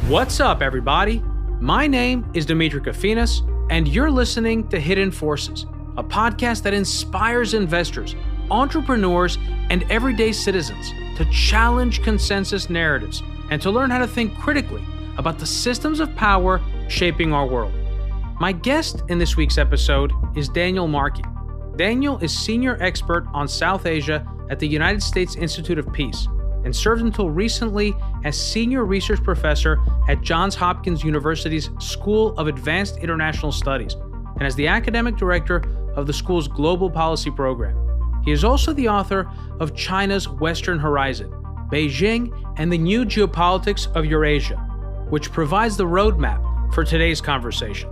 What's up, everybody? My name is Dimitri Kofinas, and you're listening to Hidden Forces, a podcast that inspires investors, entrepreneurs, and everyday citizens to challenge consensus narratives and to learn how to think critically about the systems of power shaping our world. My guest in this week's episode is Daniel Markey. Daniel is senior expert on South Asia at the United States Institute of Peace and served until recently as senior research professor at Johns Hopkins University's School of Advanced International Studies and as the academic director of the school's Global Policy Program. He is also the author of China's Western Horizon, Beijing and the New Geopolitics of Eurasia, which provides the roadmap for today's conversation.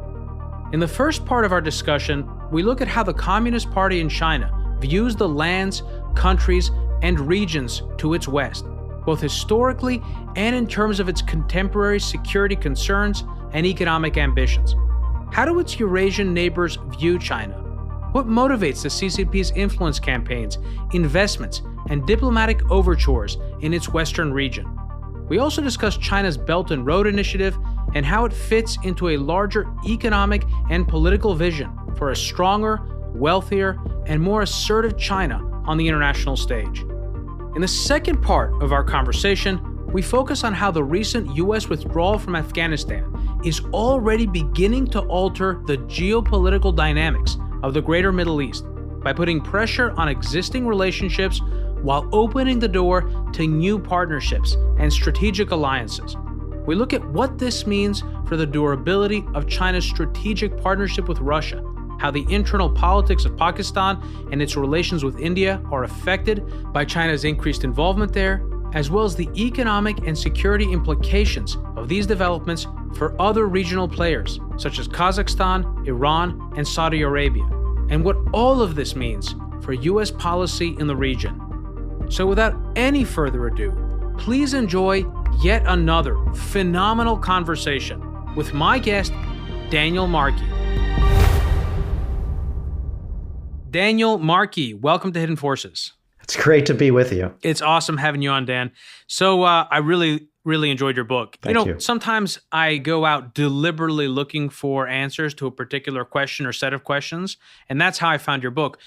In the first part of our discussion, we look at how the Communist Party in China views the lands, countries, and regions to its west, both historically and in terms of its contemporary security concerns and economic ambitions. How do its Eurasian neighbors view China? What motivates the CCP's influence campaigns, investments, and diplomatic overtures in its western region? We also discuss China's Belt and Road Initiative and how it fits into a larger economic and political vision for a stronger, wealthier, and more assertive China on the international stage. In the second part of our conversation, we focus on how the recent U.S. withdrawal from Afghanistan is already beginning to alter the geopolitical dynamics of the greater Middle East by putting pressure on existing relationships while opening the door to new partnerships and strategic alliances. We look at what this means for the durability of China's strategic partnership with Russia, how the internal politics of Pakistan and its relations with India are affected by China's increased involvement there, as well as the economic and security implications of these developments for other regional players, such as Kazakhstan, Iran, and Saudi Arabia, and what all of this means for U.S. policy in the region. So without any further ado, please enjoy yet another phenomenal conversation with my guest, Daniel Markey. Daniel Markey, welcome to Hidden Forces. It's great to be with you. It's awesome having you on, Dan. So I really enjoyed your book. Thank you. Sometimes I go out deliberately looking for answers to a particular question or set of questions, and that's how I found your book.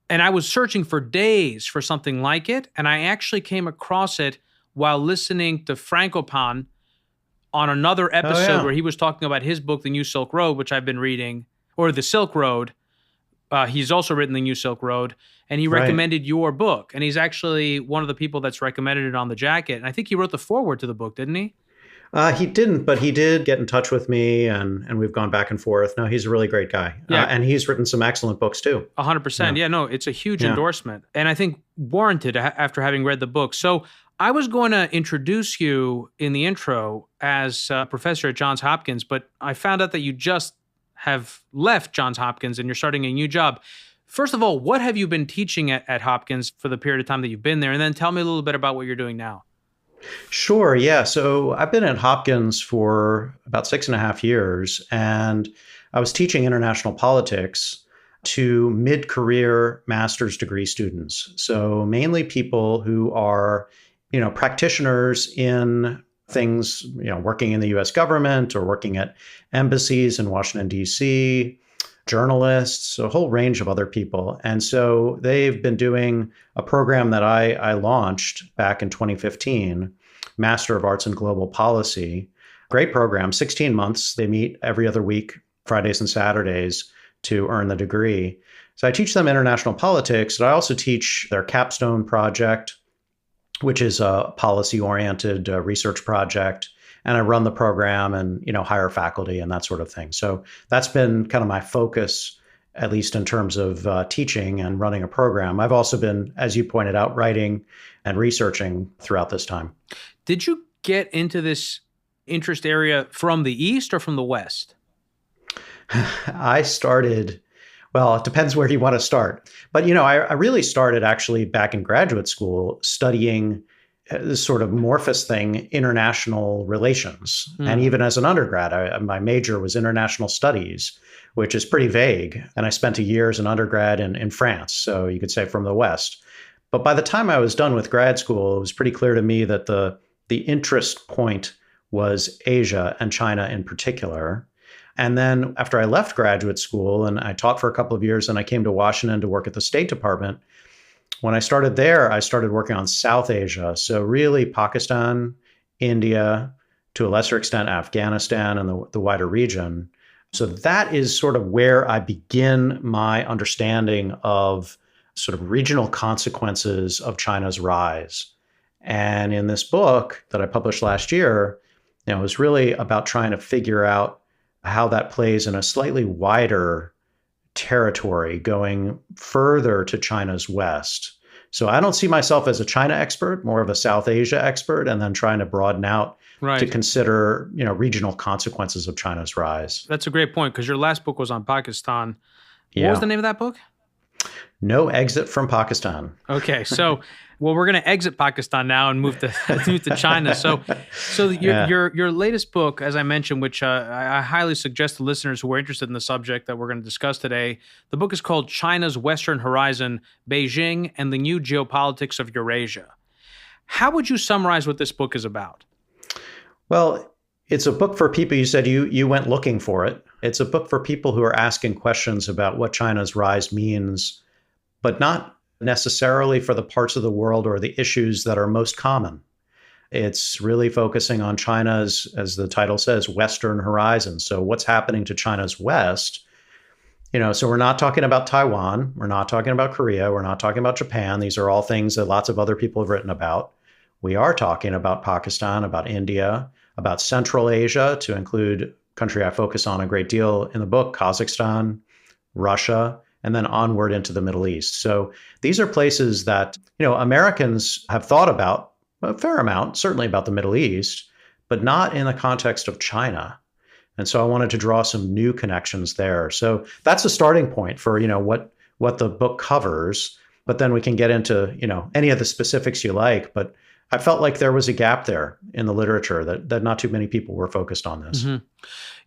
And I was searching for days for something like it, and I actually came across it while listening to Frankopan on another episode where he was talking about his book, The New Silk Road, which I've been reading, or The Silk Road. He's also written The New Silk Road, and he recommended your book. And he's actually one of the people that's recommended it on the jacket. And I think he wrote the foreword to the book, didn't he? He didn't, but he did get in touch with me, and we've gone back and forth. No, he's a really great guy. Yeah. And he's written some excellent books, too. 100%. Yeah, no, it's a huge endorsement. And I think warranted after having read the book. So I was going to introduce you in the intro as a professor at Johns Hopkins, but I found out that you just have left Johns Hopkins and you're starting a new job. First of all, what have you been teaching at Hopkins for the period of time that you've been there? And then tell me a little bit about what you're doing now. Sure. Yeah. So I've been at Hopkins for about 6.5 years, and I was teaching international politics to mid-career master's degree students. So mainly people who are, practitioners in things, working in the U.S. government or working at embassies in Washington, D.C., journalists, a whole range of other people. And so they've been doing a program that I launched back in 2015, Master of Arts in Global Policy. Great program, 16 months. They meet every other week, Fridays and Saturdays, to earn the degree. So I teach them international politics, but I also teach their capstone project, which is a policy-oriented research project. And I run the program and, hire faculty and that sort of thing. So that's been kind of my focus, at least in terms of teaching and running a program. I've also been, as you pointed out, writing and researching throughout this time. Did you get into this interest area from the East or from the West? I started, well, it depends where you want to start. But, I really started actually back in graduate school studying this sort of amorphous thing, international relations. And even as an undergrad, my major was international studies, which is pretty vague. And I spent a year as an undergrad in France, so you could say from the West. But by the time I was done with grad school, it was pretty clear to me that the interest point was Asia and China in particular. And then after I left graduate school and I taught for a couple of years and I came to Washington to work at the State Department, when I started there, I started working on South Asia. So really Pakistan, India, to a lesser extent, Afghanistan and the wider region. So that is sort of where I begin my understanding of sort of regional consequences of China's rise. And in this book that I published last year, it was really about trying to figure out how that plays in a slightly wider territory going further to China's west. So I don't see myself as a China expert, more of a South Asia expert, and then trying to broaden out to consider, regional consequences of China's rise. That's a great point, because your last book was on Pakistan. What was the name of that book? No Exit from Pakistan. Okay, so we're going to exit Pakistan now and move to China. So your latest book, as I mentioned, which I highly suggest to listeners who are interested in the subject that we're going to discuss today, the book is called China's Western Horizon: Beijing and the New Geopolitics of Eurasia. How would you summarize what this book is about? Well, it's a book for people. You said you went looking for it. It's a book for people who are asking questions about what China's rise means, but not necessarily for the parts of the world or the issues that are most common. It's really focusing on China's, as the title says, Western horizon. So what's happening to China's west? So we're not talking about Taiwan. We're not talking about Korea. We're not talking about Japan. These are all things that lots of other people have written about. We are talking about Pakistan, about India, about Central Asia, to include country I focus on a great deal in the book, Kazakhstan, Russia, and then onward into the Middle East. So these are places that, Americans have thought about a fair amount, certainly about the Middle East, but not in the context of China. And so I wanted to draw some new connections there. So that's a starting point for, what the book covers, but then we can get into, any of the specifics you like. But I felt like there was a gap there in the literature that not too many people were focused on this. Mm-hmm.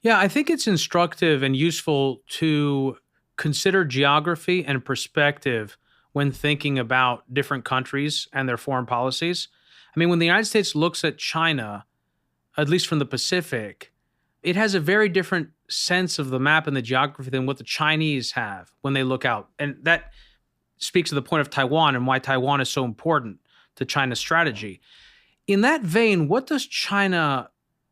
Yeah, I think it's instructive and useful to consider geography and perspective when thinking about different countries and their foreign policies. I mean, when the United States looks at China, at least from the Pacific, it has a very different sense of the map and the geography than what the Chinese have when they look out. And that speaks to the point of Taiwan and why Taiwan is so important to China's strategy. In that vein, what does China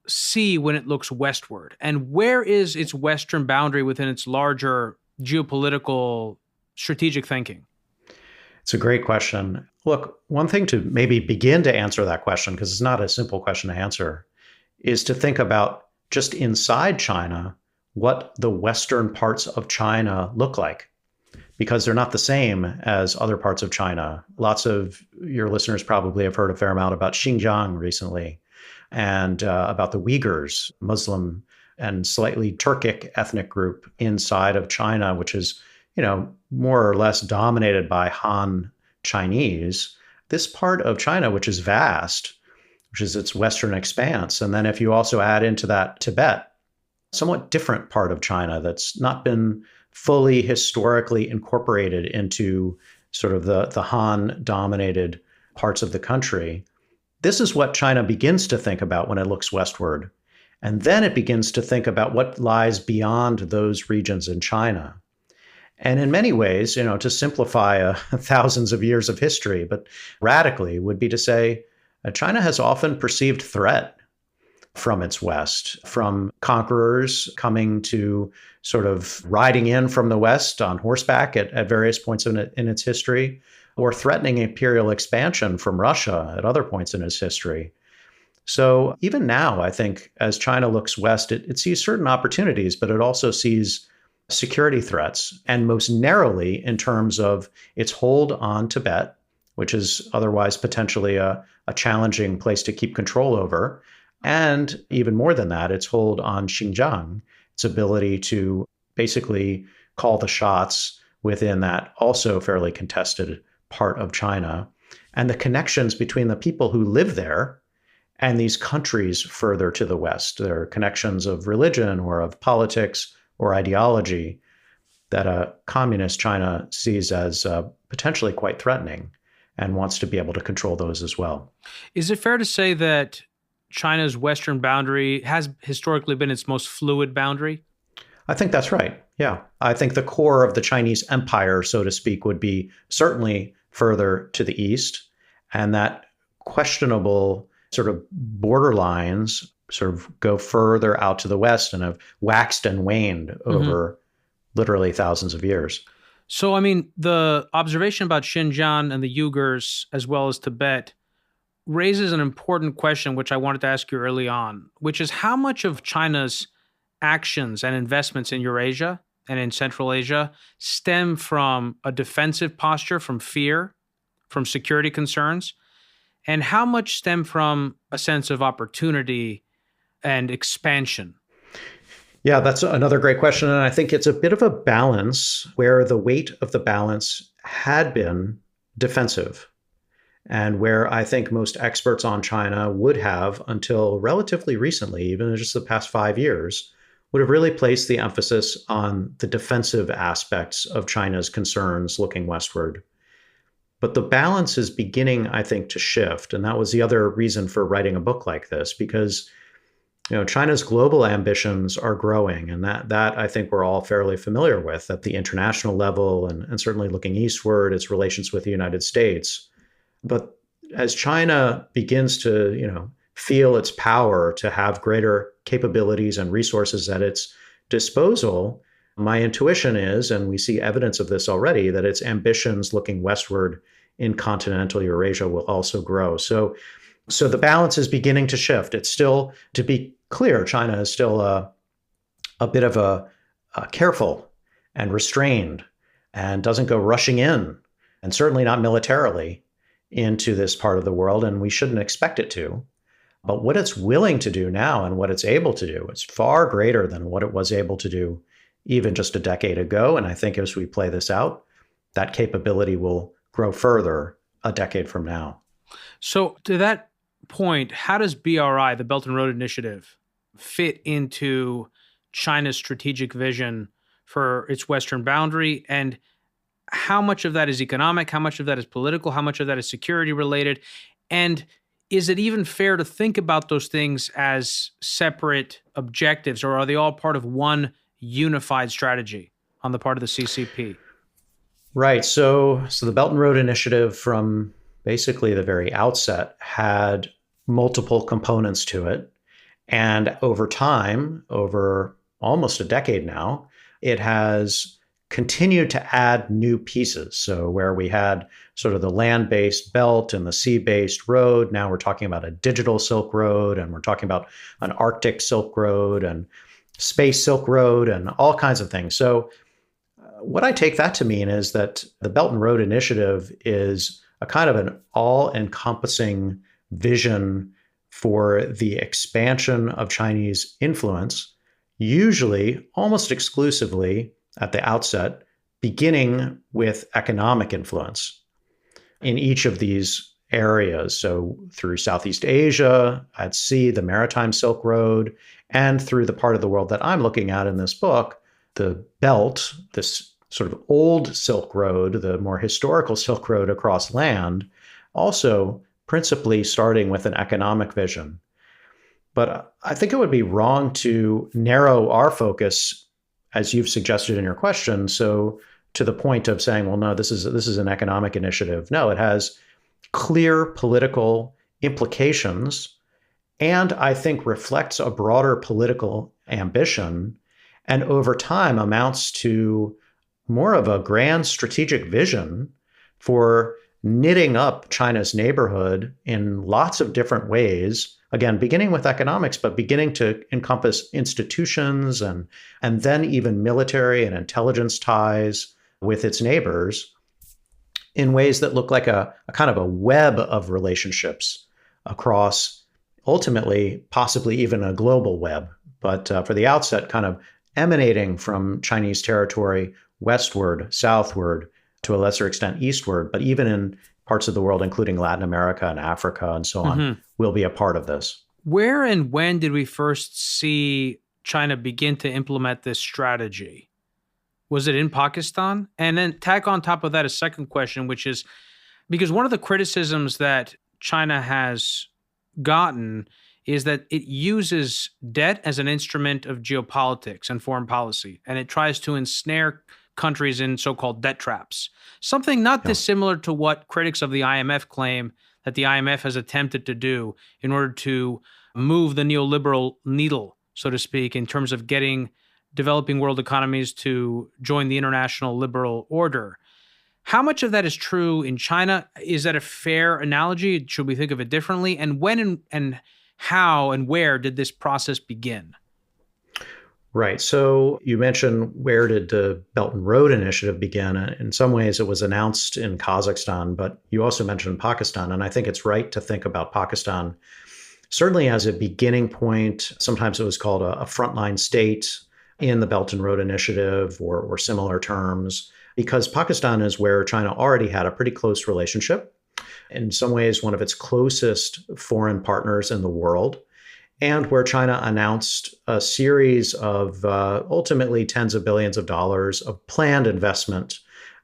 see when it looks westward? And where is its western boundary within its larger geopolitical strategic thinking? It's a great question. Look, one thing to maybe begin to answer that question, because it's not a simple question to answer, is to think about just inside China, what the western parts of China look like, because they're not the same as other parts of China. Lots of your listeners probably have heard a fair amount about Xinjiang recently, and about the Uyghurs, Muslim and slightly Turkic ethnic group inside of China, which is, more or less dominated by Han Chinese. This part of China, which is vast, which is its western expanse. And then if you also add into that Tibet, somewhat different part of China that's not been fully historically incorporated into sort of the Han-dominated parts of the country. This is what China begins to think about when it looks westward. And then it begins to think about what lies beyond those regions in China. And in many ways, to simplify thousands of years of history, but radically would be to say China has often perceived threat from its west, from conquerors coming to sort of riding in from the west on horseback at various points in its history, or threatening imperial expansion from Russia at other points in its history. So even now, I think, as China looks west, it sees certain opportunities, but it also sees security threats, and most narrowly in terms of its hold on Tibet, which is otherwise potentially a challenging place to keep control over. And even more than that, its hold on Xinjiang, its ability to basically call the shots within that also fairly contested part of China, and the connections between the people who live there and these countries further to the west. There are connections of religion or of politics or ideology that a communist China sees as potentially quite threatening and wants to be able to control those as well. Is it fair to say that China's western boundary has historically been its most fluid boundary? I think that's right. Yeah. I think the core of the Chinese empire, so to speak, would be certainly further to the east. And that questionable sort of borderlines sort of go further out to the west and have waxed and waned over literally thousands of years. So, I mean, the observation about Xinjiang and the Uyghurs, as well as Tibet, raises an important question, which I wanted to ask you early on, which is how much of China's actions and investments in Eurasia and in Central Asia stem from a defensive posture, from fear, from security concerns, and how much stem from a sense of opportunity and expansion? Yeah, that's another great question. And I think it's a bit of a balance where the weight of the balance had been defensive, and where I think most experts on China would have, until relatively recently, even just the past 5 years, would have really placed the emphasis on the defensive aspects of China's concerns looking westward. But the balance is beginning, I think, to shift. And that was the other reason for writing a book like this, because China's global ambitions are growing. And that I think we're all fairly familiar with at the international level, and certainly looking eastward, its relations with the United States. But as China begins to, feel its power to have greater capabilities and resources at its disposal, my intuition is, and we see evidence of this already, that its ambitions looking westward in continental Eurasia will also grow. So the balance is beginning to shift. It's still, to be clear, China is still a bit of a careful and restrained, and doesn't go rushing in, and certainly not militarily, into this part of the world, and we shouldn't expect it to. But what it's willing to do now and what it's able to do is far greater than what it was able to do even just a decade ago. And I think as we play this out, that capability will grow further a decade from now. So to that point, how does BRI, the Belt and Road Initiative, fit into China's strategic vision for its western boundary? And how much of that is economic? How much of that is political? How much of that is security related? And is it even fair to think about those things as separate objectives, or are they all part of one unified strategy on the part of the CCP? Right. So the Belt and Road Initiative, from basically the very outset, had multiple components to it. And over time, over almost a decade now, it has continued to add new pieces. So where we had sort of the land-based belt and the sea-based road, now we're talking about a digital Silk Road, and we're talking about an Arctic Silk Road and space Silk Road and all kinds of things. So what I take that to mean is that the Belt and Road Initiative is a kind of an all-encompassing vision for the expansion of Chinese influence, usually almost exclusively at the outset, beginning with economic influence in each of these areas. So through Southeast Asia, at sea, the Maritime Silk Road, and through the part of the world that I'm looking at in this book, the Belt, this sort of old Silk Road, the more historical Silk Road across land, also principally starting with an economic vision. But I think it would be wrong to narrow our focus, as you've suggested in your question, so to the point of saying, well, no, this is an economic initiative. No, it has clear political implications, and I think reflects a broader political ambition, and over time amounts to more of a grand strategic vision for knitting up China's neighborhood in lots of different ways. Again, beginning with economics, but beginning to encompass institutions and then even military and intelligence ties with its neighbors in ways that look like a kind of a web of relationships across, ultimately, possibly even a global web. But for the outset, kind of emanating from Chinese territory westward, southward, to a lesser extent eastward, but even in parts of the world, including Latin America and Africa and so on, will be a part of this. Where and when did we first see China begin to implement this strategy? Was it in Pakistan? And then tack on top of that a second question, which is, because one of the criticisms that China has gotten is that it uses debt as an instrument of geopolitics and foreign policy, and it tries to ensnare countries in so-called debt traps. Something not dissimilar to what critics of the IMF claim that the IMF has attempted to do in order to move the neoliberal needle, so to speak, in terms of getting developing world economies to join the international liberal order. How much of that is true in China? Is that a fair analogy? Should we think of it differently? And when and how and where did this process begin? Right. So you mentioned, where did the Belt and Road Initiative begin? In some ways, it was announced in Kazakhstan, but you also mentioned Pakistan. And I think it's right to think about Pakistan certainly as a beginning point. Sometimes it was called a frontline state in the Belt and Road Initiative or similar terms, because Pakistan is where China already had a pretty close relationship. In some ways, one of its closest foreign partners in the world, and where China announced a series of ultimately tens of billions of dollars of planned investment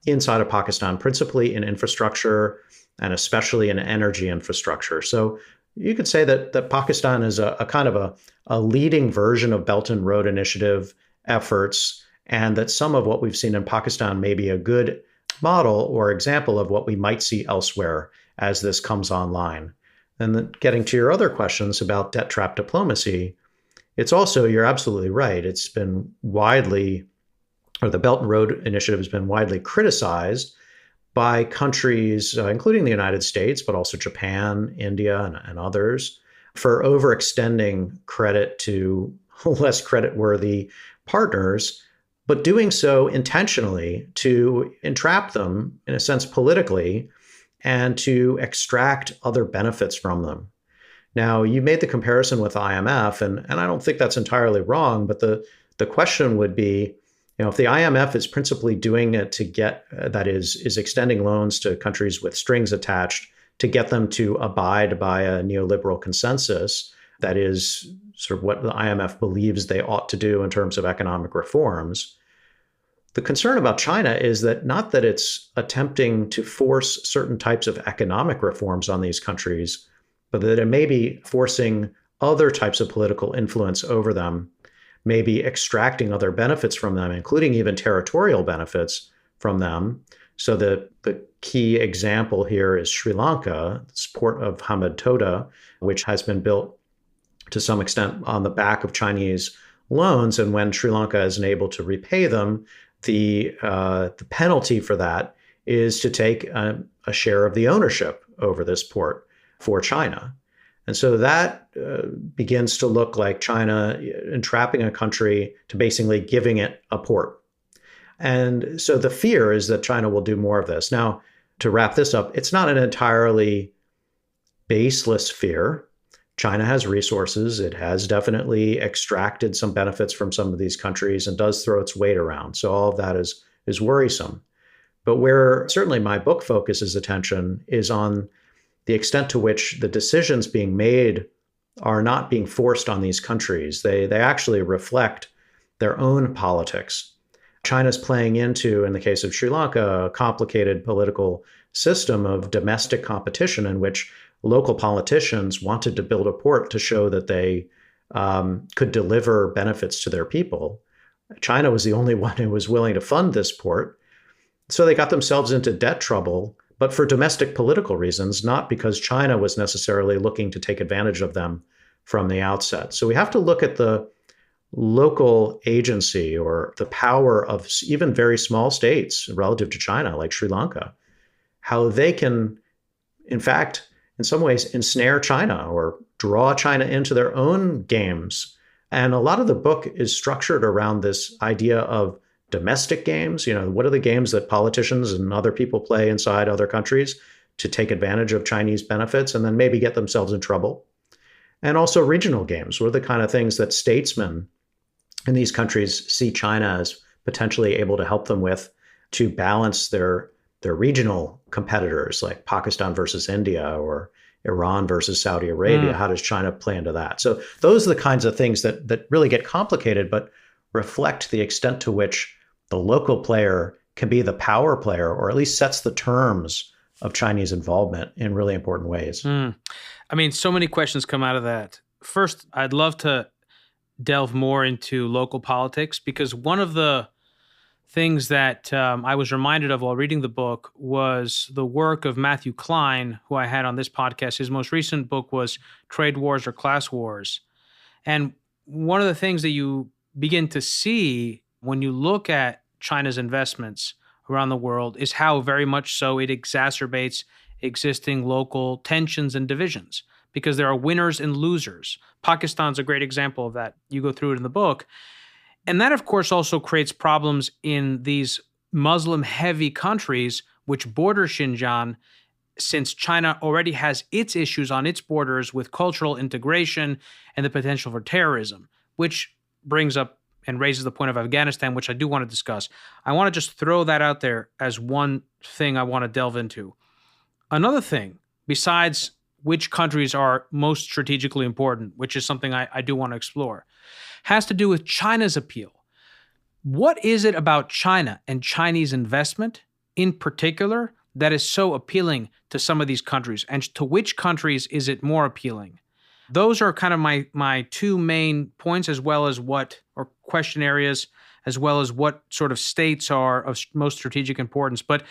inside of Pakistan, principally in infrastructure and especially in energy infrastructure. So you could say that Pakistan is a kind of a leading version of Belt and Road Initiative efforts, and that some of what we've seen in Pakistan may be a good model or example of what we might see elsewhere as this comes online. And then getting to your other questions about debt trap diplomacy, it's also, you're absolutely right. It's been widely, or the Belt and Road Initiative has been widely criticized by countries, including the United States, but also Japan, India, and others, for overextending credit to less creditworthy partners, but doing so intentionally to entrap them, in a sense, politically, and to extract other benefits from them. Now, you made the comparison with IMF, and I don't think that's entirely wrong, but the question would be, if the IMF is principally doing it to get, that is extending loans to countries with strings attached to get them to abide by a neoliberal consensus, that is sort of what the IMF believes they ought to do in terms of economic reforms. The concern about China is that not that it's attempting to force certain types of economic reforms on these countries, but that it may be forcing other types of political influence over them, maybe extracting other benefits from them, including even territorial benefits from them. So the key example here is Sri Lanka, this port of Hambantota, which has been built to some extent on the back of Chinese loans. And when Sri Lanka isn't able to repay them, the penalty for that is to take a share of the ownership over this port for China. And so that begins to look like China entrapping a country to basically giving it a port. And so the fear is that China will do more of this. Now, to wrap this up, it's not an entirely baseless fear. China has resources. It has definitely extracted some benefits from some of these countries and does throw its weight around. So all of that is worrisome. But where certainly my book focuses attention is on the extent to which the decisions being made are not being forced on these countries. They actually reflect their own politics. China's playing into, in the case of Sri Lanka, a complicated political system of domestic competition in which local politicians wanted to build a port to show that they could deliver benefits to their people. China was the only one who was willing to fund this port. So they got themselves into debt trouble, but for domestic political reasons, not because China was necessarily looking to take advantage of them from the outset. So we have to look at the local agency or the power of even very small states relative to China, like Sri Lanka, how they can, in fact, in some ways, ensnare China or draw China into their own games. And a lot of the book is structured around this idea of domestic games. What are the games that politicians and other people play inside other countries to take advantage of Chinese benefits and then maybe get themselves in trouble? And also regional games. What are the kind of things that statesmen in these countries see China as potentially able to help them with to balance their regional competitors, like Pakistan versus India or Iran versus Saudi Arabia? How does China play into that? So those are the kinds of things that really get complicated, but reflect the extent to which the local player can be the power player, or at least sets the terms of Chinese involvement in really important ways. I mean, so many questions come out of that. first, I'd love to delve more into local politics, because one of the things that I was reminded of while reading the book was the work of Matthew Klein, who I had on this podcast. His most recent book was Trade Wars or Class Wars. And one of the things that you begin to see when you look at China's investments around the world is how very much so it exacerbates existing local tensions and divisions, because there are winners and losers. Pakistan's a great example of that. You go through it in the book. And that, of course, also creates problems in these Muslim-heavy countries which border Xinjiang, since China already has its issues on its borders with cultural integration and the potential for terrorism, which brings up and raises the point of Afghanistan, which I do want to discuss. I want to just throw that out there as one thing I want to delve into. Another thing, besides which countries are most strategically important, which is something I do want to explore, has to do with China's appeal. What is it about China and Chinese investment in particular that is so appealing to some of these countries, and to which countries is it more appealing? Those are kind of my two main points, as well as or question areas, as well as what sort of states are of most strategic importance. But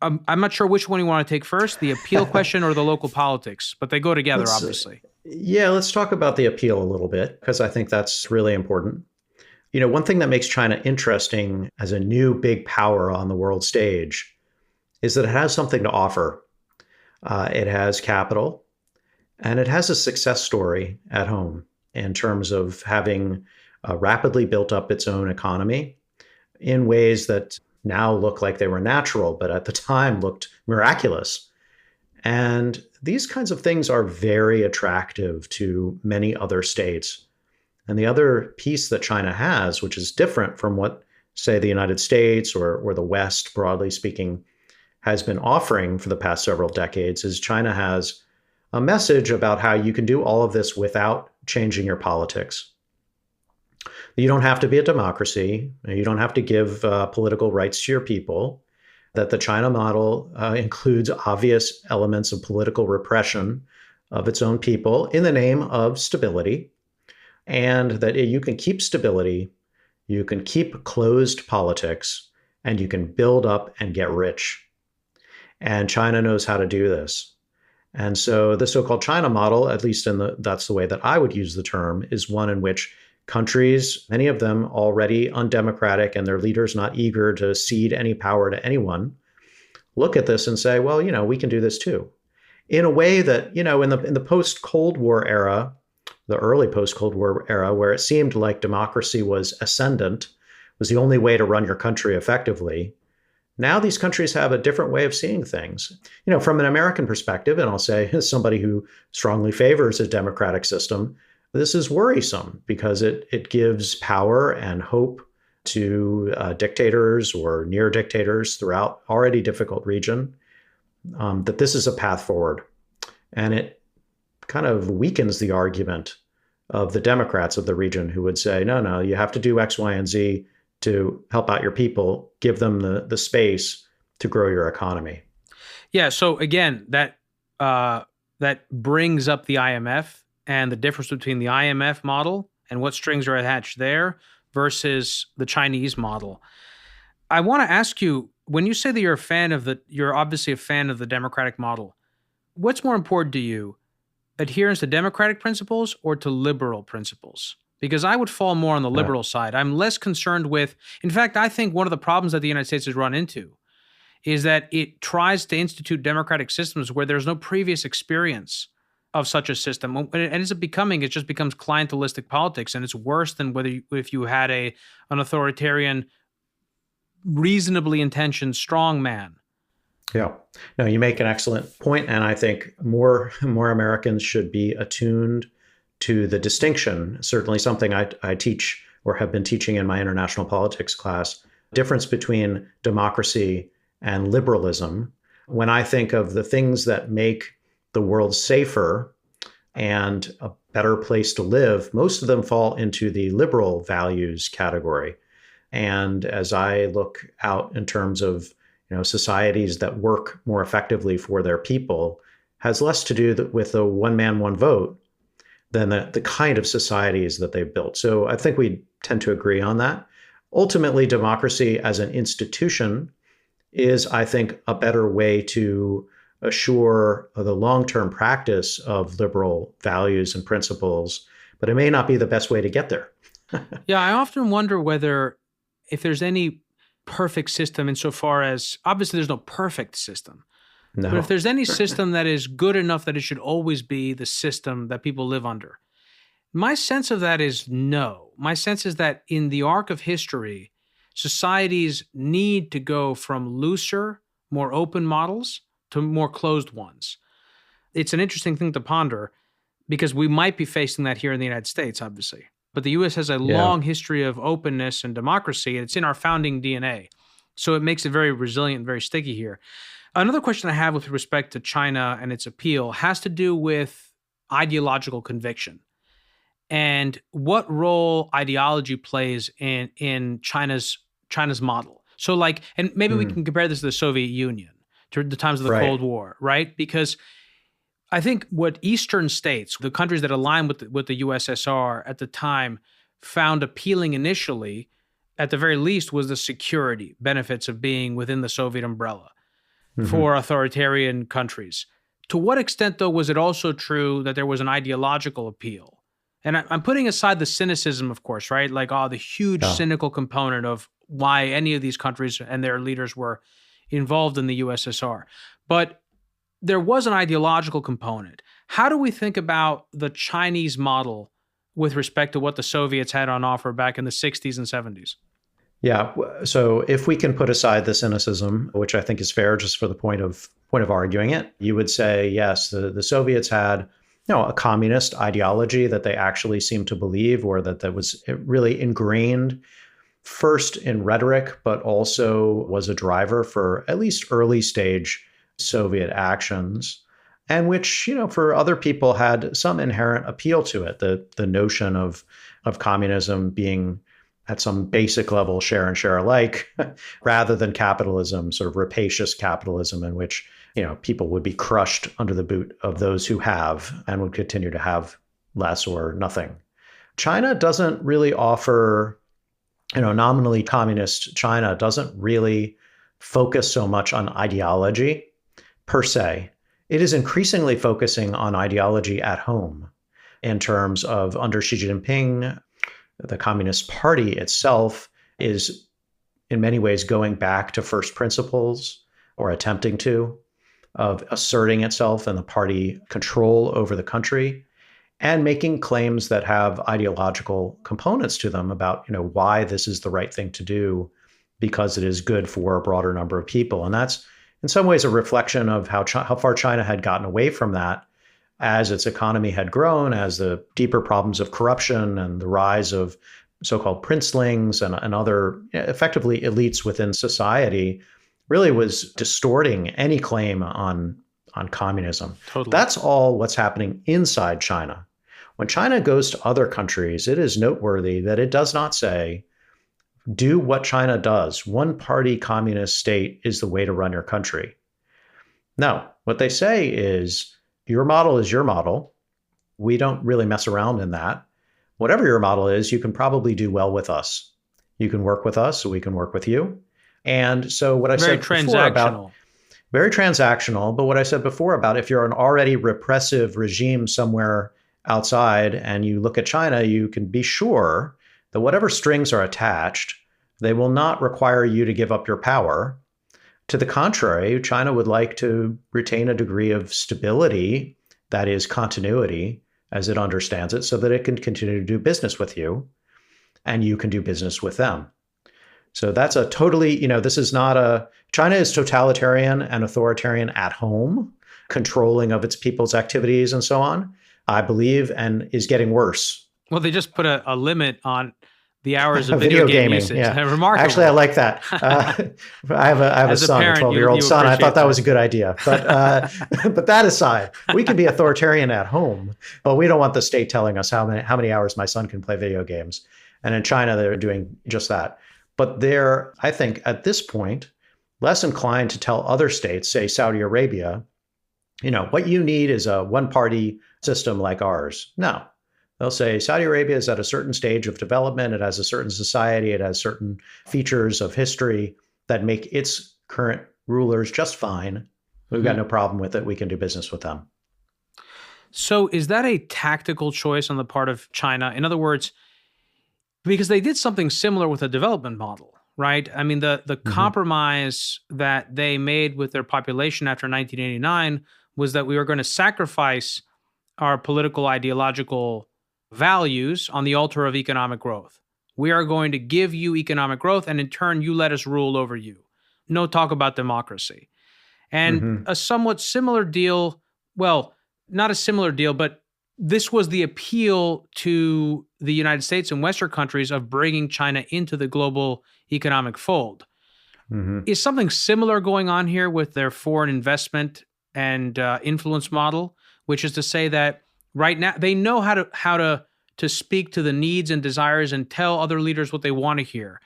I'm not sure which one you want to take first, the appeal question or the local politics, but they go together, obviously. Yeah, let's talk about the appeal a little bit, because I think that's really important. One thing that makes China interesting as a new big power on the world stage is that it has something to offer. It has capital, and it has a success story at home in terms of having rapidly built up its own economy in ways that now look like they were natural, but at the time looked miraculous. And these kinds of things are very attractive to many other states. And the other piece that China has, which is different from what, say, the United States or the West, broadly speaking, has been offering for the past several decades, is China has a message about how you can do all of this without changing your politics. You don't have to be a democracy. You don't have to give political rights to your people. That the China model includes obvious elements of political repression of its own people in the name of stability, and that you can keep stability, you can keep closed politics, and you can build up and get rich. And China knows how to do this. And so the so-called China model, at least that's the way that I would use the term, is one in which countries, many of them already undemocratic and their leaders not eager to cede any power to anyone, look at this and say, well, we can do this too. In a way that, in the post-Cold War era, the early post-Cold War era, where it seemed like democracy was ascendant, was the only way to run your country effectively. Now these countries have a different way of seeing things. From an American perspective, and I'll say as somebody who strongly favors a democratic system, this is worrisome because it gives power and hope to dictators or near dictators throughout already difficult region, that this is a path forward. And it kind of weakens the argument of the Democrats of the region who would say, no, you have to do X, Y, and Z to help out your people, give them the space to grow your economy. Yeah. So again, that brings up the IMF and the difference between the IMF model and what strings are attached there versus the Chinese model. I want to ask you, when you say that you're obviously a fan of the democratic model, what's more important to you, adherence to democratic principles or to liberal principles? Because I would fall more on the liberal side. I'm less concerned with, in fact, I think one of the problems that the United States has run into is that it tries to institute democratic systems where there's no previous experience of such a system. And it ends up it just becomes clientelistic politics. And it's worse than if you had an authoritarian, reasonably intentioned strong man. Yeah. No, you make an excellent point. And I think more Americans should be attuned to the distinction, certainly something I teach or have been teaching in my international politics class, difference between democracy and liberalism. When I think of the things that make the world safer and a better place to live, most of them fall into the liberal values category. And as I look out in terms of societies that work more effectively for their people, has less to do with the one man, one vote, than the kind of societies that they've built. So I think we tend to agree on that. Ultimately, democracy as an institution is, I think, a better way to assure the long-term practice of liberal values and principles, but it may not be the best way to get there. Yeah, I often wonder whether if there's any perfect system insofar as, obviously there's no perfect system, No. but if there's any system that is good enough that it should always be the system that people live under. My sense of that is no. My sense is that in the arc of history, societies need to go from looser, more open models to more closed ones. It's an interesting thing to ponder because we might be facing that here in the United States, obviously. But the U.S. has a long history of openness and democracy, and it's in our founding DNA. So it makes it very resilient, very sticky here. Another question I have with respect to China and its appeal has to do with ideological conviction and what role ideology plays in China's model. So like, and maybe we can compare this to the Soviet Union, to the times of the Cold War, right? Because I think what Eastern states, the countries that align with the USSR at the time, found appealing initially, at the very least, was the security benefits of being within the Soviet umbrella for authoritarian countries. To what extent, though, was it also true that there was an ideological appeal? And I'm putting aside the cynicism, of course, right? Like, the huge cynical component of why any of these countries and their leaders were involved in the USSR. But there was an ideological component. How do we think about the Chinese model with respect to what the Soviets had on offer back in the 60s and 70s? Yeah. So if we can put aside the cynicism, which I think is fair just for the point of arguing it, you would say, yes, the Soviets had a communist ideology that they actually seemed to believe, or that was really ingrained first in rhetoric, but also was a driver for at least early stage Soviet actions, and which, for other people had some inherent appeal to it. The notion of communism being at some basic level share and share alike, rather than capitalism, sort of rapacious capitalism, in which people would be crushed under the boot of those who have and would continue to have less or nothing. China doesn't really offer, nominally communist China doesn't really focus so much on ideology per se. It is increasingly focusing on ideology at home in terms of, under Xi Jinping, the Communist Party itself is in many ways going back to first principles, or attempting to, of asserting itself and the party control over the country, and making claims that have ideological components to them about, why this is the right thing to do because it is good for a broader number of people. And that's in some ways a reflection of how far China had gotten away from that as its economy had grown, as the deeper problems of corruption and the rise of so-called princelings and other effectively elites within society really was distorting any claim on communism. Totally. That's all what's happening inside China. When China goes to other countries, it is noteworthy that it does not say, do what China does. One-party communist state is the way to run your country. No, what they say is, your model is your model. We don't really mess around in that. Whatever your model is, you can probably do well with us. You can work with us, so we can work with you. And so what I said before about very transactional, but what I said before about if you're an already repressive regime somewhere outside and you look at China, you can be sure that whatever strings are attached, they will not require you to give up your power. To the contrary, China would like to retain a degree of stability, that is continuity, as it understands it, so that it can continue to do business with you and you can do business with them. So that's a totally, this is not China is totalitarian and authoritarian at home, controlling of its people's activities and so on, I believe, and is getting worse. Well, they just put a limit on the hours of video game gaming usage. Yeah. Remarkable. Actually, I like that. I have a son, a 12-year-old son. I thought that was a good idea. But but that aside, we can be authoritarian at home, but we don't want the state telling us how many hours my son can play video games. And in China, they're doing just that. But they're, I think, at this point, less inclined to tell other states, say Saudi Arabia, what you need is a one-party system like ours. No. They'll say Saudi Arabia is at a certain stage of development. It has a certain society. It has certain features of history that make its current rulers just fine. We've got no problem with it. We can do business with them. So is that a tactical choice on the part of China? In other words, because they did something similar with a development model, right? I mean, the compromise that they made with their population after 1989 was that we were going to sacrifice our political ideological values on the altar of economic growth. We are going to give you economic growth, and in turn, you let us rule over you. No talk about democracy. And a somewhat similar deal, well, not a similar deal, but this was the appeal to the United States and Western countries of bringing China into the global economic fold. Is something similar going on here with their foreign investment and influence model, which is to say that right now they know how to speak to the needs and desires and tell other leaders what they want to hear.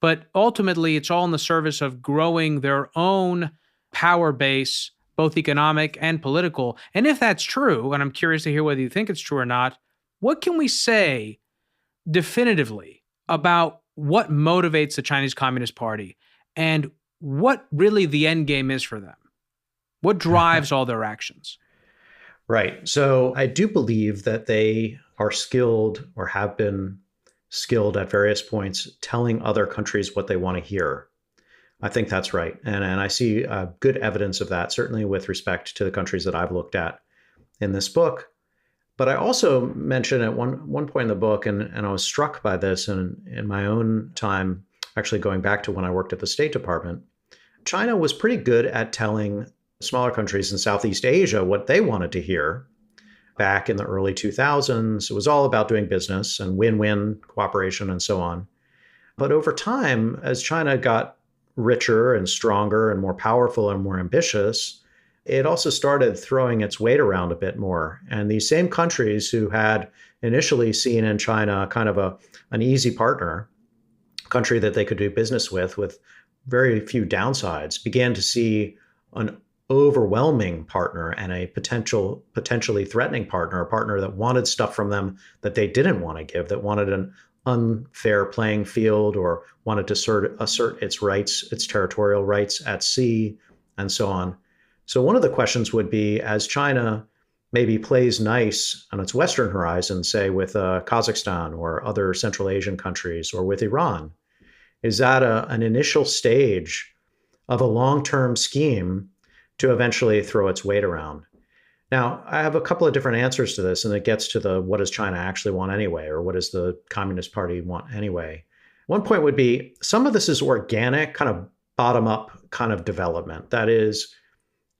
But ultimately, it's all in the service of growing their own power base, both economic and political. And if that's true, and I'm curious to hear whether you think it's true or not, what can we say definitively about what motivates the Chinese Communist Party and what really the end game is for them? What drives all their actions? Right. So I do believe that they are skilled or have been skilled at various points telling other countries what they want to hear. I think that's right. And I see good evidence of that, certainly with respect to the countries that I've looked at in this book. But I also mentioned at one point in the book, and I was struck by this in my own time, actually going back to when I worked at the State Department, China was pretty good at telling smaller countries in Southeast Asia what they wanted to hear. Back in the early 2000s, it was all about doing business and win-win cooperation and so on. But over time, as China got richer and stronger and more powerful and more ambitious, it also started throwing its weight around a bit more. And these same countries who had initially seen in China kind of an easy partner, a country that they could do business with very few downsides, began to see an overwhelming partner and a potentially threatening partner, a partner that wanted stuff from them that they didn't want to give, that wanted an unfair playing field or wanted to assert its rights, its territorial rights at sea, and so on. So one of the questions would be, as China maybe plays nice on its Western horizon, say with Kazakhstan or other Central Asian countries or with Iran, is that an initial stage of a long-term scheme to eventually throw its weight around? Now, I have a couple of different answers to this, and it gets to what does China actually want anyway, or what does the Communist Party want anyway? One point would be some of this is organic, kind of bottom-up kind of development. That is,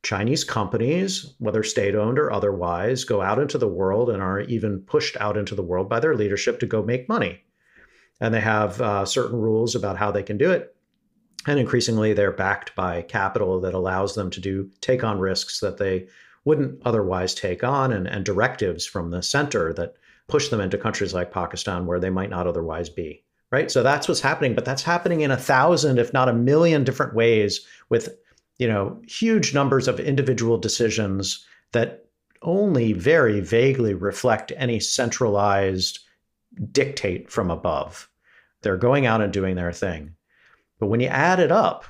Chinese companies, whether state-owned or otherwise, go out into the world and are even pushed out into the world by their leadership to go make money. And they have certain rules about how they can do it. And increasingly, they're backed by capital that allows them to take on risks that they wouldn't otherwise take on, and directives from the center that push them into countries like Pakistan where they might not otherwise be, right? So that's what's happening, but that's happening in 1,000, if not 1,000,000 different ways with, huge numbers of individual decisions that only very vaguely reflect any centralized dictate from above. They're going out and doing their thing. But when you add it up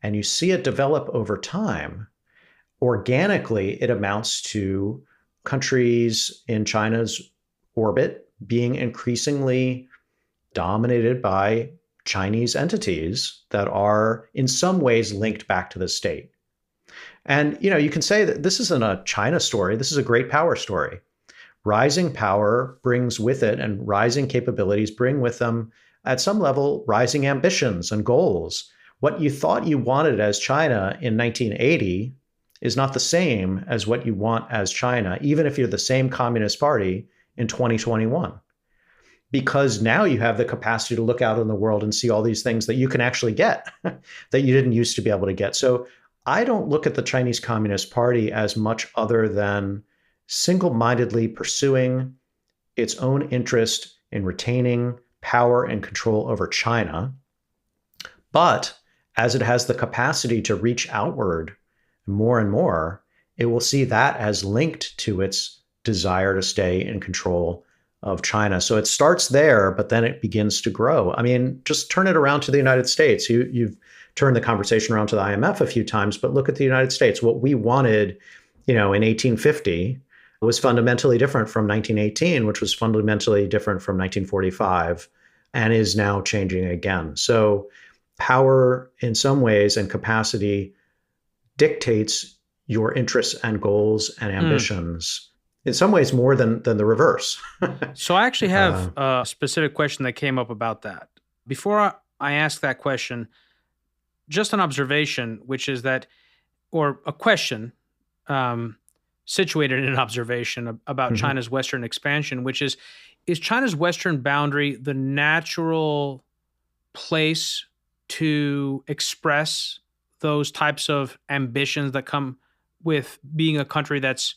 and you see it develop over time, organically, it amounts to countries in China's orbit being increasingly dominated by Chinese entities that are in some ways linked back to the state. And, you can say that this isn't a China story. This is a great power story. Rising power brings with it, and rising capabilities bring with them, at some level, rising ambitions and goals. What you thought you wanted as China in 1980 is not the same as what you want as China, even if you're the same Communist Party in 2021. Because now you have the capacity to look out in the world and see all these things that you can actually get that you didn't used to be able to get. So I don't look at the Chinese Communist Party as much other than single-mindedly pursuing its own interest in retaining power and control over China. But as it has the capacity to reach outward more and more, it will see that as linked to its desire to stay in control of China. So it starts there, but then it begins to grow. I mean, just turn it around to the United States. You've turned the conversation around to the IMF a few times, but look at the United States. What we wanted, in 1850 was fundamentally different from 1918, which was fundamentally different from 1945, and is now changing again. So power in some ways and capacity dictates your interests and goals and ambitions. In some ways more than the reverse. So I actually have a specific question that came up about that. Before I ask that question, just an observation, which is that, or a question situated in an observation about China's Western expansion, which is China's Western boundary the natural place to express those types of ambitions that come with being a country that's,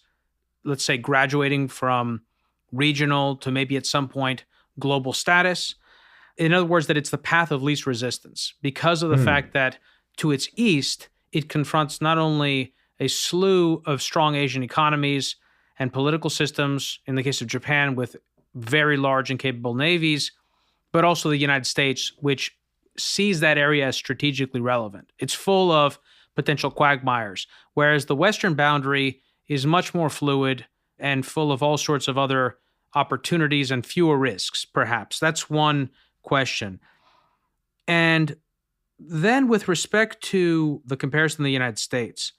let's say, graduating from regional to maybe at some point global status? In other words, that it's the path of least resistance because of the fact that to its east, it confronts not only a slew of strong Asian economies and political systems, in the case of Japan, with very large and capable navies, but also the United States, which sees that area as strategically relevant. It's full of potential quagmires, whereas the Western boundary is much more fluid and full of all sorts of other opportunities and fewer risks, perhaps. That's one question. And then with respect to the comparison to the United States,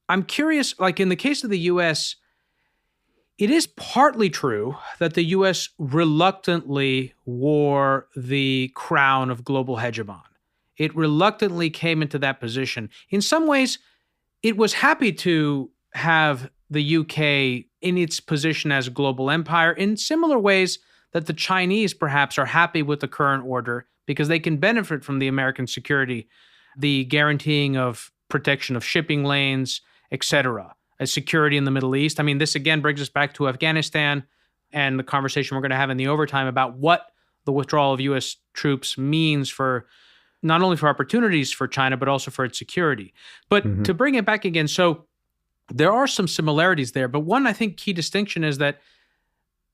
I'm curious, like in the case of the U.S., it is partly true that the U.S. reluctantly wore the crown of global hegemon. It reluctantly came into that position. In some ways, it was happy to have the UK in its position as a global empire in similar ways that the Chinese perhaps are happy with the current order because they can benefit from the American security, the guaranteeing of protection of shipping lanes, etc., as security in the Middle East. I mean, this again brings us back to Afghanistan and the conversation we're going to have in the overtime about what the withdrawal of U.S. troops means for not only for opportunities for China, but also for its security. But to bring it back again, so there are some similarities there, but one, I think, key distinction is that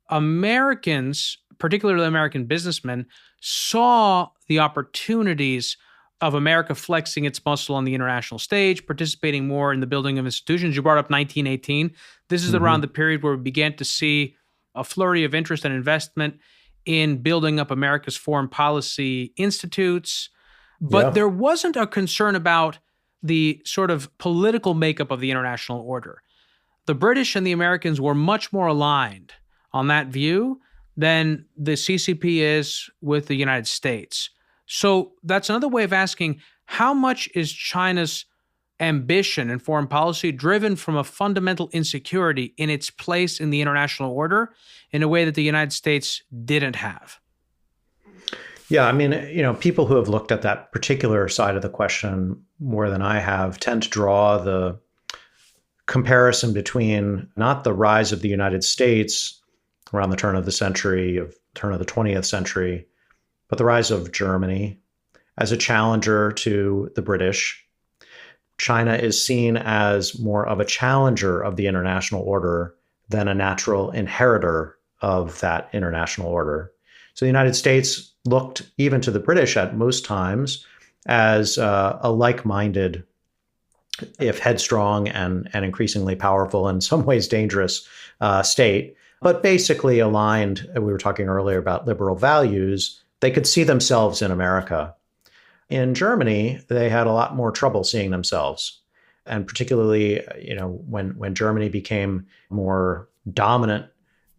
Americans, particularly American businessmen, saw the opportunities of America flexing its muscle on the international stage, participating more in the building of institutions. You brought up 1918. This is around the period where we began to see a flurry of interest and investment in building up America's foreign policy institutes. But there wasn't a concern about the sort of political makeup of the international order. The British and the Americans were much more aligned on that view than the CCP is with the United States. So that's another way of asking, how much is China's ambition in foreign policy driven from a fundamental insecurity in its place in the international order in a way that the United States didn't have? Yeah, I mean, people who have looked at that particular side of the question more than I have tend to draw the comparison between not the rise of the United States around the turn of the 20th century, but the rise of Germany as a challenger to the British. China is seen as more of a challenger of the international order than a natural inheritor of that international order. So the United States looked even to the British at most times as a like-minded, if headstrong and increasingly powerful, in some ways dangerous state, but basically aligned. We were talking earlier about liberal values. They could see themselves in America. In Germany, they had a lot more trouble seeing themselves. And particularly, when Germany became more dominant,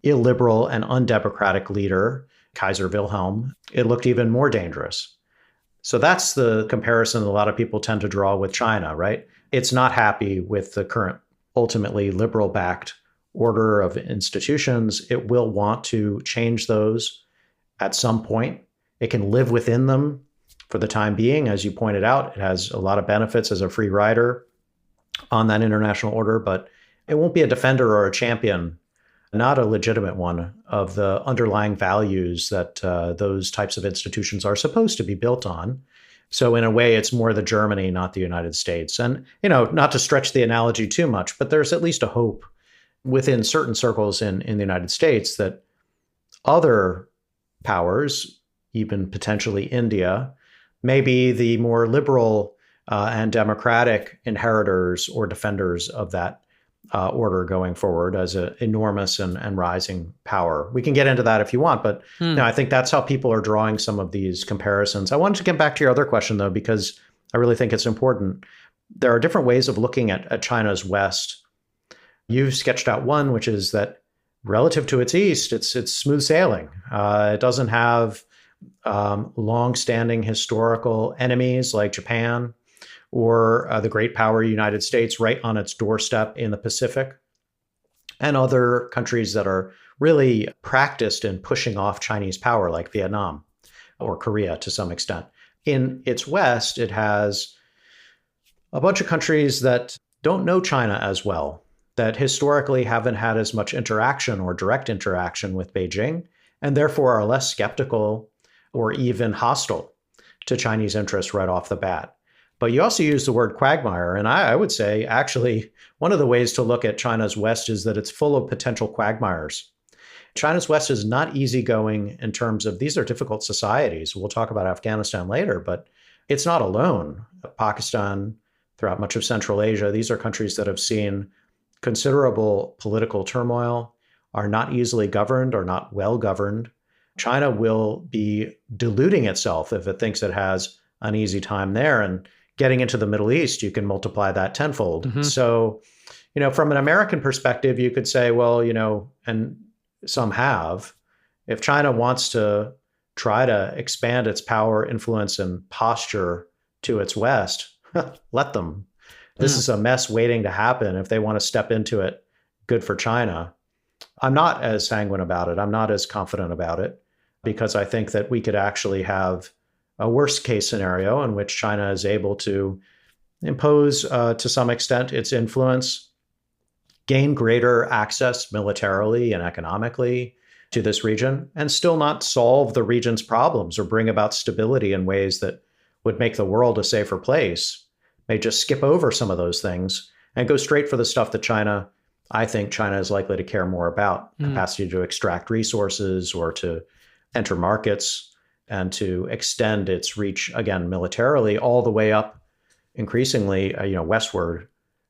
illiberal and undemocratic leader, Kaiser Wilhelm, it looked even more dangerous. So that's the comparison a lot of people tend to draw with China, right? It's not happy with the current, ultimately liberal-backed order of institutions. It will want to change those at some point. It can live within them for the time being. As you pointed out, it has a lot of benefits as a free rider on that international order, but it won't be a defender or a champion, not a legitimate one, of the underlying values that those types of institutions are supposed to be built on. So in a way, it's more the Germany, not the United States. And, not to stretch the analogy too much, but there's at least a hope within certain circles in the United States that Other powers, even potentially India, may be the more liberal and democratic inheritors or defenders of that order going forward as an enormous and rising power. We can get into that if you want, but I think that's how people are drawing some of these comparisons. I wanted to get back to your other question, though, because I really think it's important. There are different ways of looking at China's West. You've sketched out one, which is that relative to its East, it's smooth sailing. It doesn't have long-standing historical enemies like Japan or the great power United States right on its doorstep in the Pacific, and other countries that are really practiced in pushing off Chinese power like Vietnam or Korea to some extent. In its West, it has a bunch of countries that don't know China as well, that historically haven't had as much interaction or direct interaction with Beijing, and therefore are less skeptical or even hostile to Chinese interests right off the bat. But you also use the word quagmire, and I would say actually one of the ways to look at China's West is that it's full of potential quagmires. China's West is not easygoing in terms of these are difficult societies. We'll talk about Afghanistan later, but it's not alone. Pakistan, throughout much of Central Asia, these are countries that have seen considerable political turmoil, are not easily governed or not well governed. China will be deluding itself if it thinks it has an easy time there. And getting into the Middle East, you can multiply that tenfold. Mm-hmm. So, from an American perspective, you could say, well, and some have, if China wants to try to expand its power, influence, and posture to its West, let them. This is a mess waiting to happen. If they want to step into it, good for China. I'm not as sanguine about it. I'm not as confident about it, because I think that we could actually have a worst case scenario in which China is able to impose, to some extent, its influence, gain greater access militarily and economically to this region, and still not solve the region's problems or bring about stability in ways that would make the world a safer place. May just skip over some of those things and go straight for the stuff that I think China is likely to care more about, capacity to extract resources or to enter markets and to extend its reach, again, militarily, all the way up increasingly, westward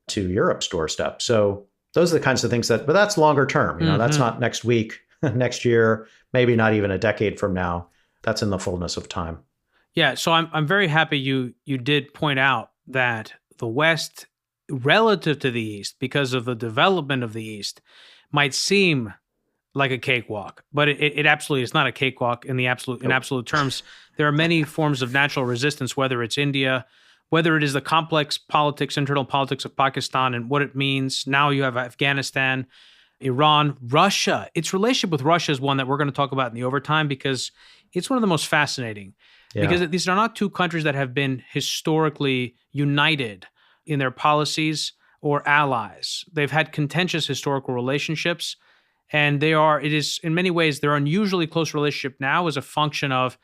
to Europe's doorstep. So those are the kinds of things but that's longer term. That's not next week, next year, maybe not even a decade from now. That's in the fullness of time. Yeah. So I'm very happy you did point out that the West, relative to the East, because of the development of the East, might seem like a cakewalk, but it absolutely is not a cakewalk in absolute terms. There are many forms of natural resistance, whether it's India, whether it is the complex politics, internal politics of Pakistan and what it means. Now you have Afghanistan, Iran, Russia. Its relationship with Russia is one that we're going to talk about in the overtime because it's one of the most fascinating. Yeah. Because these are not two countries that have been historically united in their policies or allies. They've had contentious historical relationships. And it is in many ways, their unusually close relationship now is a function of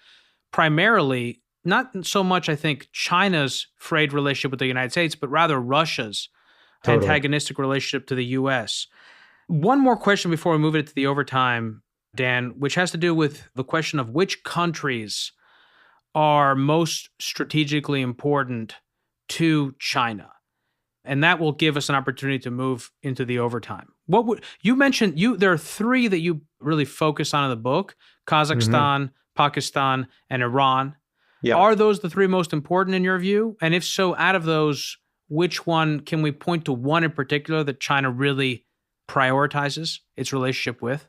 primarily, not so much, I think, China's frayed relationship with the United States, but rather Russia's antagonistic relationship to the U.S. One more question before we move it to the overtime, Dan, which has to do with the question of which countries are most strategically important to China. And that will give us an opportunity to move into the overtime. You mentioned there are three that you really focus on in the book: Kazakhstan, Pakistan, and Iran. Yeah. Are those the three most important in your view? And if so, out of those, which one can we point to one in particular that China really prioritizes its relationship with?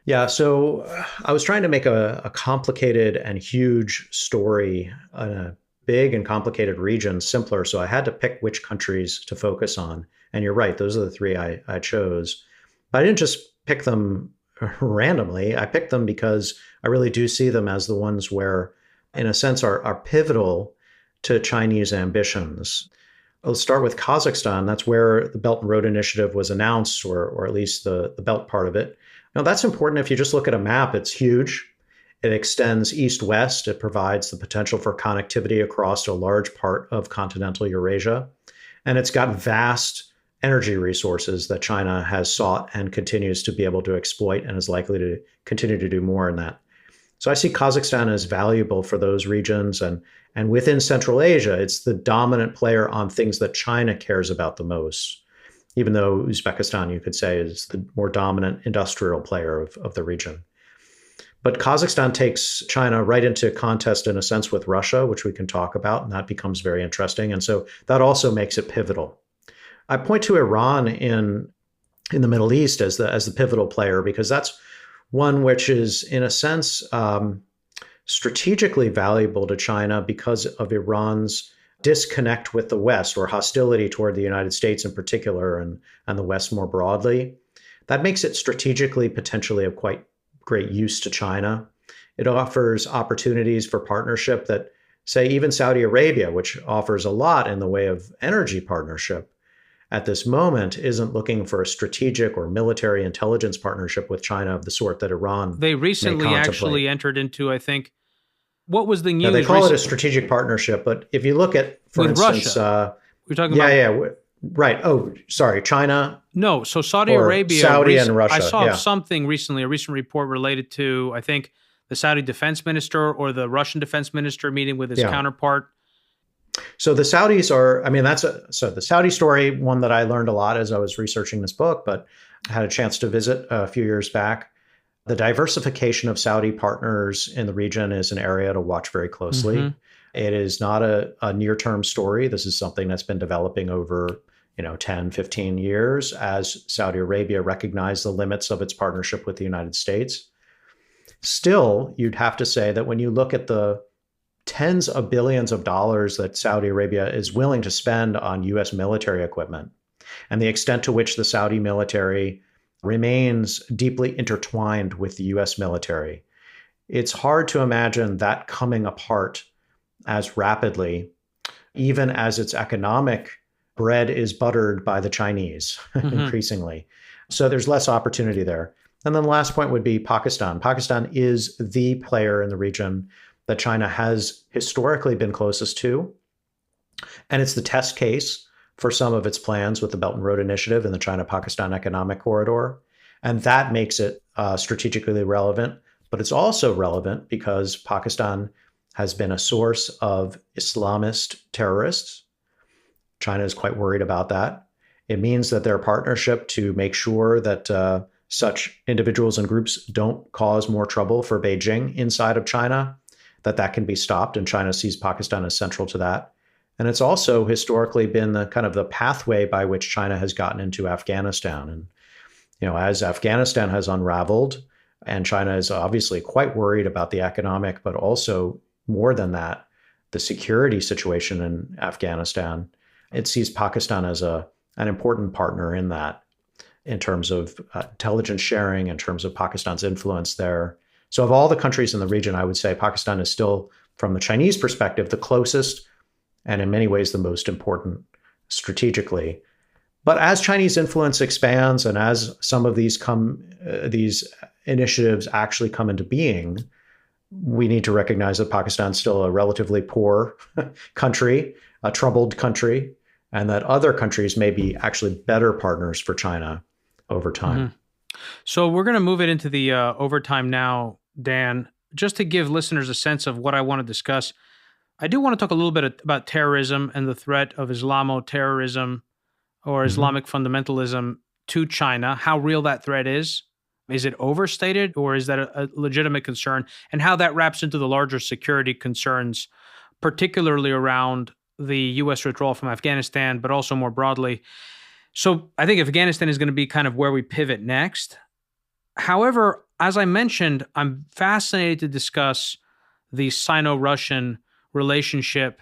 Yeah, so I was trying to make a complicated and huge story in a big and complicated region simpler. So I had to pick which countries to focus on. And you're right, those are the three I chose. But I didn't just pick them randomly. I picked them because I really do see them as the ones where, in a sense, are pivotal to Chinese ambitions. Let's start with Kazakhstan. That's where the Belt and Road Initiative was announced, or at least the belt part of it. Now, that's important. If you just look at a map, it's huge. It extends east-west. It provides the potential for connectivity across a large part of continental Eurasia. And it's got vast energy resources that China has sought and continues to be able to exploit and is likely to continue to do more in that. So I see Kazakhstan as valuable for those regions. And within Central Asia, it's the dominant player on things that China cares about the most, even though Uzbekistan, you could say, is the more dominant industrial player of the region. But Kazakhstan takes China right into contest, in a sense, with Russia, which we can talk about, and that becomes very interesting. And so that also makes it pivotal. I point to Iran in the Middle East as the pivotal player, because that's one which is, in a sense, strategically valuable to China because of Iran's disconnect with the West, or hostility toward the United States in particular, and the West more broadly. That makes it strategically potentially of quite great use to China. It offers opportunities for partnership that, say, even Saudi Arabia, which offers a lot in the way of energy partnership, at this moment isn't looking for a strategic or military intelligence partnership with China of the sort that Iran They recently actually entered into, I think, what was the news? Yeah, they call it a strategic partnership, but if you look at, for instance, Russia. We're talking about right. Oh, sorry, China. No, so Saudi Arabia, Saudi and Russia. I saw something recently, a recent report related to, I think, the Saudi defense minister or the Russian defense minister meeting with his counterpart. So the Saudis are, so the Saudi story, one that I learned a lot as I was researching this book, but I had a chance to visit a few years back. The diversification of Saudi partners in the region is an area to watch very closely. Mm-hmm. It is not a near-term story. This is something that's been developing over 10, 15 years as Saudi Arabia recognized the limits of its partnership with the United States. Still, you'd have to say that when you look at the tens of billions of dollars that Saudi Arabia is willing to spend on U.S. military equipment, and the extent to which the Saudi military remains deeply intertwined with the U.S. military, it's hard to imagine that coming apart as rapidly, even as its economic bread is buttered by the Chinese increasingly. So there's less opportunity there. And then the last point would be Pakistan. Pakistan is the player in the region that China has historically been closest to. And it's the test case for some of its plans with the Belt and Road Initiative and the China-Pakistan Economic Corridor. And that makes it strategically relevant. But it's also relevant because Pakistan has been a source of Islamist terrorists. China is quite worried about that. It means that their partnership to make sure that such individuals and groups don't cause more trouble for Beijing inside of China, that can be stopped, and China sees Pakistan as central to that. And it's also historically been the kind of the pathway by which China has gotten into Afghanistan. And as Afghanistan has unraveled, and China is obviously quite worried about the economic, but also more than that, the security situation in Afghanistan, it sees Pakistan as an important partner in that, in terms of intelligence sharing, in terms of Pakistan's influence there. So of all the countries in the region, I would say Pakistan is still, from the Chinese perspective, the closest and in many ways the most important strategically. But as Chinese influence expands and as some of these initiatives actually come into being, we need to recognize that Pakistan is still a relatively poor country, a troubled country, and that other countries may be actually better partners for China over time. Mm-hmm. So we're going to move it into the overtime now, Dan. Just to give listeners a sense of what I want to discuss, I do want to talk a little bit about terrorism and the threat of Islamo-terrorism or Islamic fundamentalism to China, how real that threat is. Is it overstated, or is that a legitimate concern? And how that wraps into the larger security concerns, particularly around the U.S. withdrawal from Afghanistan, but also more broadly. So I think Afghanistan is going to be kind of where we pivot next. However, as I mentioned, I'm fascinated to discuss the Sino-Russian relationship,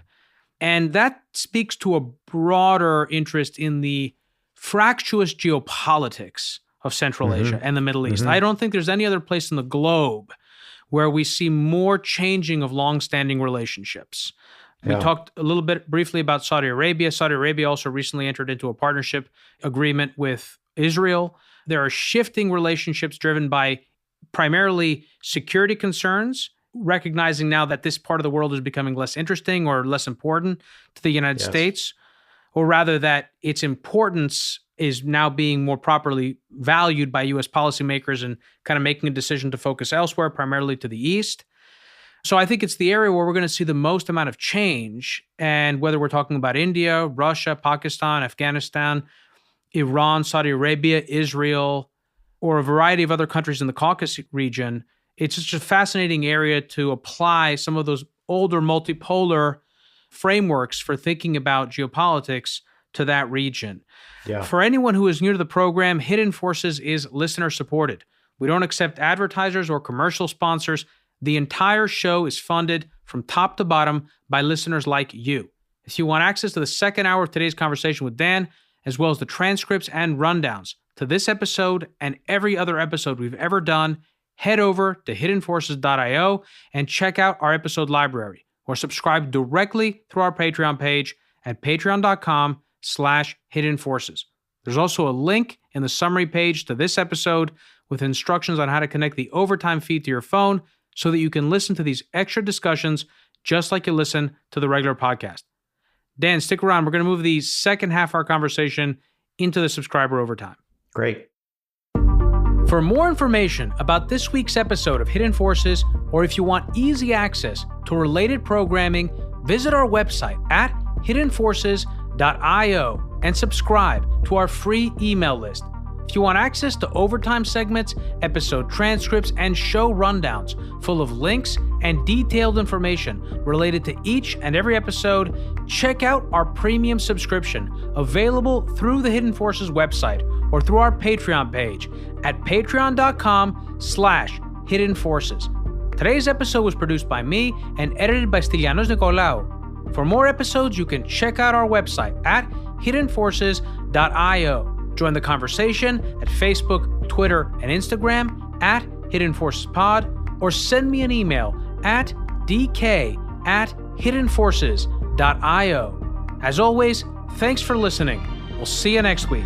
and that speaks to a broader interest in the fractious geopolitics of Central Asia and the Middle East. I don't think there's any other place in the globe where we see more changing of longstanding relationships. We talked a little bit briefly about Saudi Arabia. Saudi Arabia also recently entered into a partnership agreement with Israel. There are shifting relationships driven by primarily security concerns, recognizing now that this part of the world is becoming less interesting or less important to the United States. or rather that its importance is now being more properly valued by U.S. policymakers and kind of making a decision to focus elsewhere, primarily to the east. So I think it's the area where we're going to see the most amount of change. And whether we're talking about India, Russia, Pakistan, Afghanistan, Iran, Saudi Arabia, Israel, or a variety of other countries in the Caucasus region, it's just a fascinating area to apply some of those older multipolar frameworks for thinking about geopolitics to that region. Yeah. For anyone who is new to the program, Hidden Forces is listener supported. We don't accept advertisers or commercial sponsors. The entire show is funded from top to bottom by listeners like you. If you want access to the second hour of today's conversation with Dan, as well as the transcripts and rundowns to this episode and every other episode we've ever done, head over to hiddenforces.io and check out our episode library, or subscribe directly through our Patreon page at patreon.com/hiddenforces. There's also a link in the summary page to this episode with instructions on how to connect the Overtime feed to your phone so that you can listen to these extra discussions just like you listen to the regular podcast. Dan, stick around. We're going to move the second half of our conversation into the subscriber overtime. Great. For more information about this week's episode of Hidden Forces, or if you want easy access to related programming, visit our website at hiddenforces.io and subscribe to our free email list. If you want access to overtime segments, episode transcripts, and show rundowns full of links and detailed information related to each and every episode, check out our premium subscription available through the Hidden Forces website or through our Patreon page at patreon.com/Hidden Forces. Today's episode was produced by me and edited by Stylianos Nicolaou. For more episodes, you can check out our website at hiddenforces.io. Join the conversation at Facebook, Twitter, and Instagram at Hidden Forces Pod, or send me an email at dk@hiddenforces.io. As always, thanks for listening. We'll see you next week.